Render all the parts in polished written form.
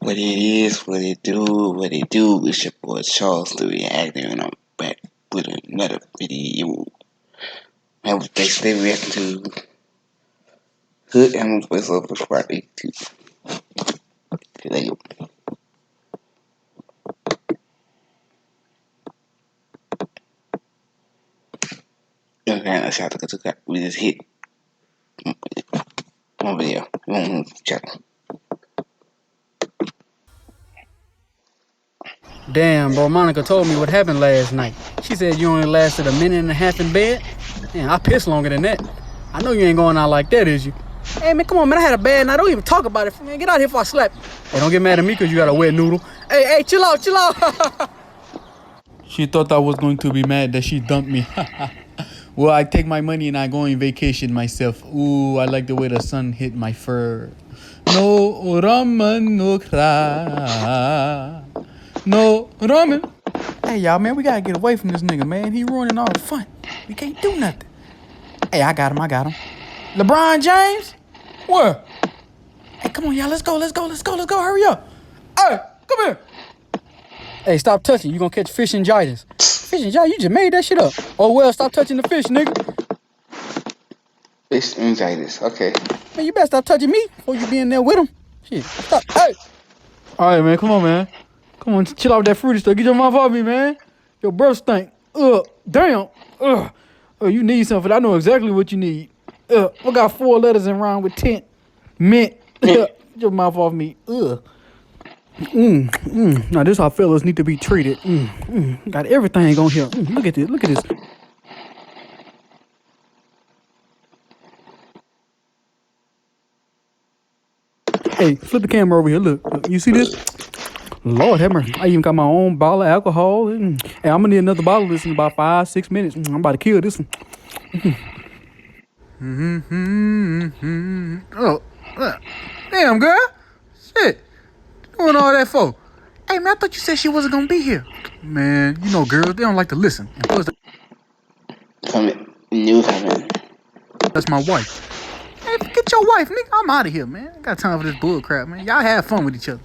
What it is, what it do. It's your boy Charles the Reactor, and I'm back with another video. And basically reacting to Hood Animal voiceover Friday 2. There you go. Okay, let's have to go to that. We just hit one video, one channel. Damn, bro, Monica told me what happened last night. She said you only lasted a minute and a half in bed. Man, I pissed longer than that. I know you ain't going out like that, is you? Hey, man, come on, man, I had a bad night. Don't even talk about it. Man, get out here before I slap you. Hey, don't get mad at me because you got a wet noodle. Hey, chill out. She thought I was going to be mad that she dumped me. Well, I take my money and I go on vacation myself. Ooh, I like the way the sun hit my fur. No ramen, no cry. No ramen. Hey, y'all, man, we gotta get away from this nigga, man. He ruining all the fun. We can't do nothing. Hey, I got him. LeBron James? What? Hey, come on, y'all, let's go. Hurry up. Hey, come here. Hey, stop touching. You gonna catch fishingitis. Fishingitis? You just made that shit up. Oh, well, stop touching the fish, nigga. Fishingitis, okay. Man, you better stop touching me before you be in there with him. Shit, stop. Hey. All right, man, come on, man. Come on, chill out with that fruity stuff. Get your mouth off me, man. Your breath stink. Damn. Oh, you need something. I know exactly what you need. We got 4 letters in rhyme with tent. Mint. Get your mouth off me. Now this how fellas need to be treated. Got everything on here. Look at this. Hey, flip the camera over here. Look. You see this? Lord have mercy. I even got my own bottle of alcohol. Hey, I'm gonna need another bottle of this in about 5-6 minutes. I'm about to kill this one. Oh, damn, girl. Shit. Doing all that for? Hey, man, I thought you said she wasn't gonna be here. Man, you know girls, they don't like to listen. And plus, Coming. that's my wife. Hey, forget your wife, nigga. I'm out of here, man. I got time for this bull crap, man. Y'all have fun with each other.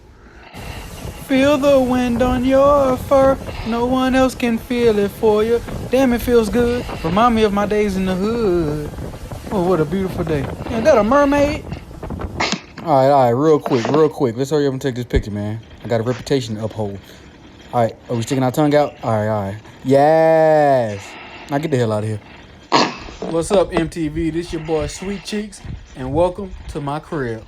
Feel the wind on your fur. No one else can feel it for you. Damn, it feels good. Remind me of my days in the hood. Oh, what a beautiful day. Is that a mermaid? All right, real quick. Let's hurry up and take this picture, man. I got a reputation to uphold. All right, are we sticking our tongue out? All right. Yes. Now get the hell out of here. What's up, MTV? This your boy Sweet Cheeks, and welcome to my crib.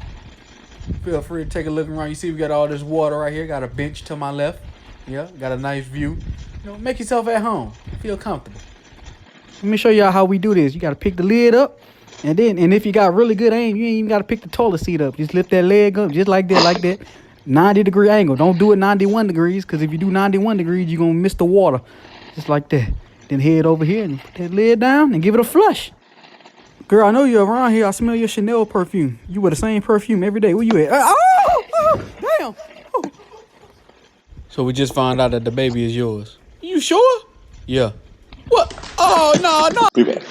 Feel free to take a look around. You see we got all this water right here. Got a bench to my left. Yeah, got a nice view. Make yourself at home. Feel comfortable. Let me show y'all how we do this. You got to pick the lid up. And if you got really good aim, you ain't even got to pick the toilet seat up. Just lift that leg up just like that. 90-degree angle. Don't do it 91 degrees, because if you do 91 degrees, you're going to miss the water. Just like that. Then head over here and put that lid down and give it a flush. Girl, I know you're around here. I smell your Chanel perfume. You wear the same perfume every day. Where you at? Damn. Oh. So we just found out that the baby is yours. You sure? Yeah. What? Oh, no. Be back.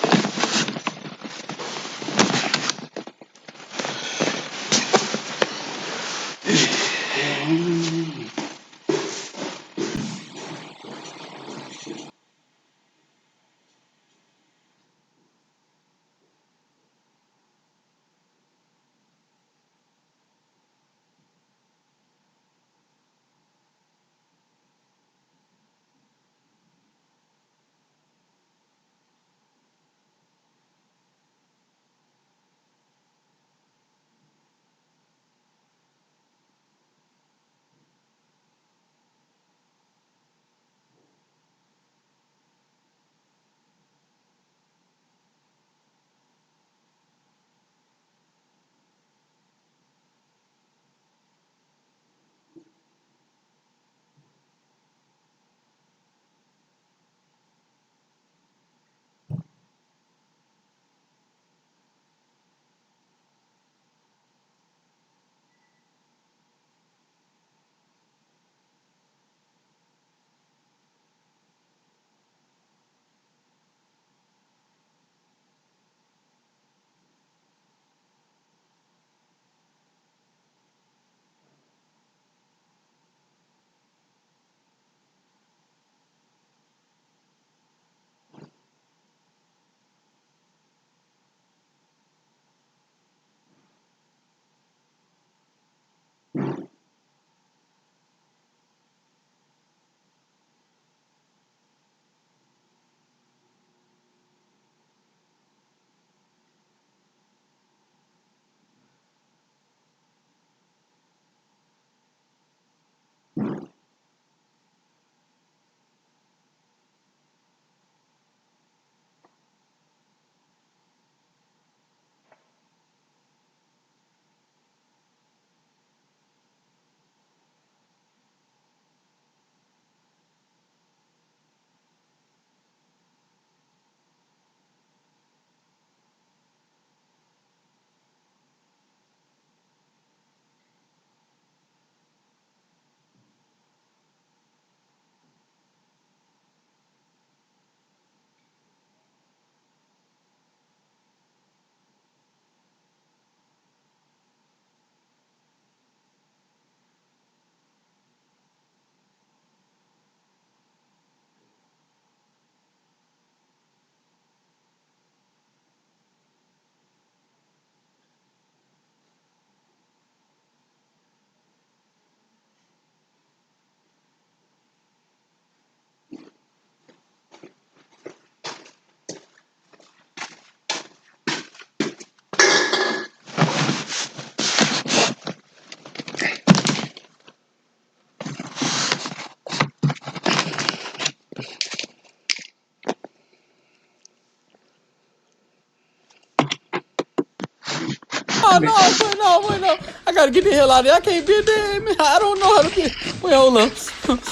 No. I gotta get the hell out of there. I can't be there, man. I don't know how to be. Wait, hold up.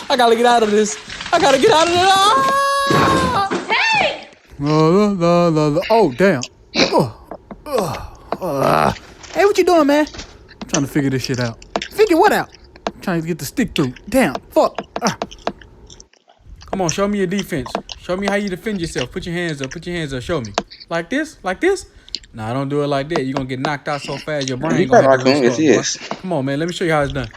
I gotta get out of this. I gotta get out of there. Ah! Hey! Oh, damn. Hey, what you doing, man? I'm trying to figure this shit out. Figure what out? I'm trying to get the stick through. Damn. Fuck. Come on, show me your defense. Show me how you defend yourself. Put your hands up. Put your hands up. Show me. Like this? Like this? Nah, don't do it like that. You're gonna get knocked out so fast your brain He gonna got have to raccoon. Yes, restart, he boy. is. Come on, man. Let me show you how it's done.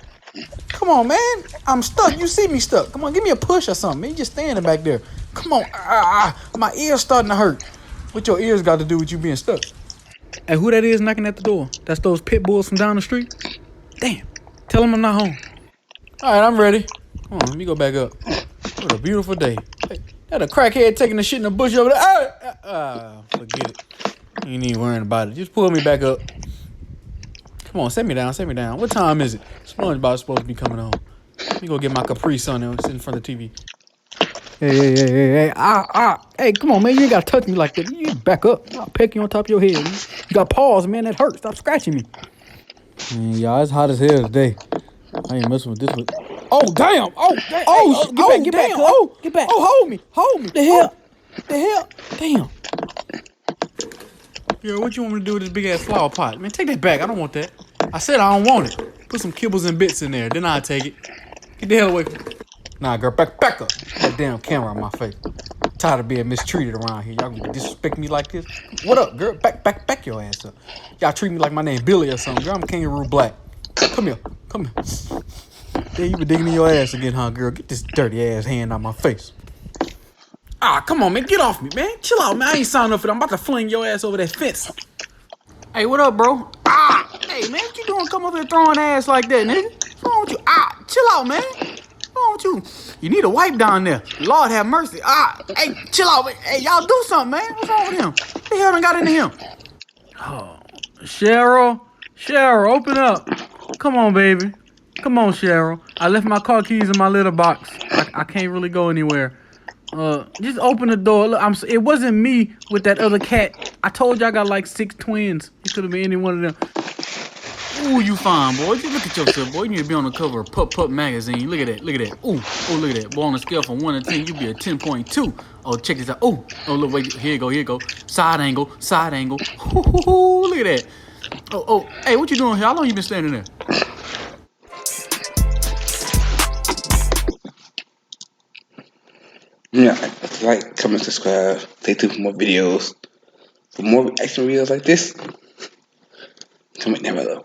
Come on, man. I'm stuck. You see me stuck. Come on, give me a push or something, man. You just standing back there. Come on. My ear's starting to hurt. What your ears got to do with you being stuck? Hey, who that is knocking at the door? That's those pit bulls from down the street? Damn. Tell them I'm not home. All right, I'm ready. Come on, let me go back up. What a beautiful day. Hey, that a crackhead taking the shit in the bush over there. Forget it. You ain't even worrying about it. Just pull me back up. Come on, set me down, set me down. What time is it? SpongeBob's supposed to be coming on. Let me go get my Capri Sun and sit in front of the TV. Hey. Hey, come on, man. You ain't got to touch me like that. You back up. I'll peck you on top of your head. You got paws, man. That hurts. Stop scratching me. Man, y'all, it's hot as hell today. I ain't messing with this one. Oh, damn. Get back. Get back. Hold me. The hell. Damn. Yo, what you want me to do with this big ass flower pot? Man, take that back. I don't want that. I said I don't want it. Put some kibbles and bits in there. Then I'll take it. Get the hell away from me. Nah, girl, back up. That damn camera on my face. Tired of being mistreated around here. Y'all gonna disrespect me like this? What up, girl? Back your ass up. Y'all treat me like my name Billy or something. Girl, I'm Kangaroo Black. Come here. There you been digging in your ass again, huh, girl? Get this dirty ass hand out my face. Come on, man. Get off me, man. Chill out, man. I ain't signed up for that. I'm about to fling your ass over that fence. Hey, what up, bro? Hey, man, what you doing? Come up here throwing ass like that, nigga. What's wrong with you? Chill out, man. What's wrong with you? You need a wipe down there. Lord have mercy. Hey, chill out. Hey, y'all do something, man. What's wrong with him? What the hell done got into him? Oh, Cheryl, open up. Come on, baby. Come on, Cheryl. I left my car keys in my litter box. I can't really go anywhere. Just open the door. Look, it wasn't me with that other cat. I told you I got like 6 twins. It could have been any one of them. Ooh, you fine, boy. Just look at yourself, boy. You need to be on the cover of Pup magazine. Look at that. Ooh, look at that. Boy, on a scale from 1 to 10, you be a 10.2. Oh, check this out. Oh, look, wait. Here you go. Side angle. Ooh, look at that. Oh. Hey, what you doing here? How long you been standing there? Yeah, like, comment, subscribe. Stay tuned for more videos. For more action videos like this, comment down below.